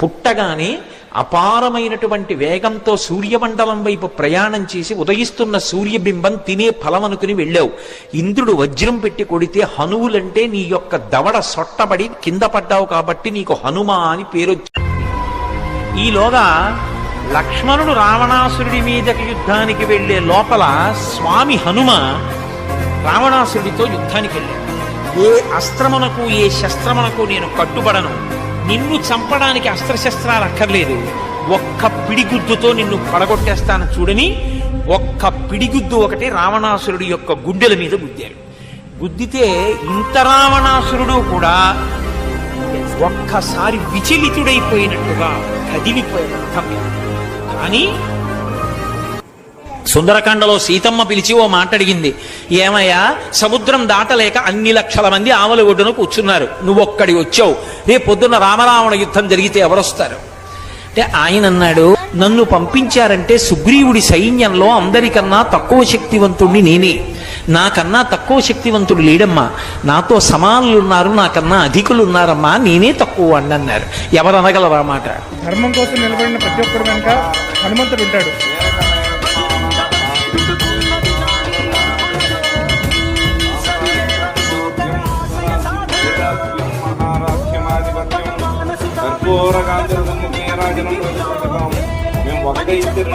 పుట్టగానే అపారమైనటువంటి వేగంతో సూర్యమండలం వైపు ప్రయాణం చేసి ఉదయిస్తున్న సూర్యబింబం తినే ఫలం అనుకుని వెళ్ళావు. ఇంద్రుడు వజ్రం పెట్టి కొడితే హనువులంటే నీ యొక్క దవడ సొట్టబడి కింద పడ్డావు కాబట్టి నీకు హనుమ అని పేరు. ఈలోగా లక్ష్మణుడు రావణాసురుడి మీదకి యుద్ధానికి వెళ్లే లోపల స్వామి హనుమ రావణాసురుడితో యుద్ధానికి వెళ్ళాడు. ఏ అస్త్రమునకు ఏ శస్త్రమునకు నేను కట్టుబడను, నిన్ను చంపడానికి అస్త్రశస్త్రాలు అక్కర్లేదు, ఒక్క పిడిగుద్దుతో నిన్ను పడగొట్టేస్తాను చూడని ఒక్క పిడిగుద్దు ఒకటి రావణాసురుడి యొక్క గుండెల మీద గుద్దాడు. గుద్దితే ఇంత రావణాసురుడు కూడా ఒక్కసారి విచలితుడైపోయినట్టుగా కదిలిపోయాడు. కానీ సుందరకాండలో సీతమ్మ పిలిచి ఓ మాట అడిగింది. ఏమయ్యా, సముద్రం దాటలేక అన్ని లక్షల మంది ఆవల ఒడ్డున కూర్చున్నారు, నువ్వొక్కడి వచ్చావు, రేపు పొద్దున్న రామరావణ యుద్ధం జరిగితే ఎవరొస్తారు అంటే ఆయన అన్నాడు, నన్ను పంపించారంటే సుగ్రీవుడి సైన్యంలో అందరికన్నా తక్కువ శక్తివంతుణ్ణి నేనే, నాకన్నా తక్కువ శక్తివంతుడు లేడమ్మా, నాతో సమానులున్నారు, నాకన్నా అధికులున్నారమ్మా, నేనే తక్కువ అని అన్నారు. ఎవరు అనగలరా మాట? ధర్మం కోసం నిలబడిన ప్రతి ఒక్కరు వెనుక హనుమంతుడు ఉంటాడు. మేము ఒకటే ఇద్దరు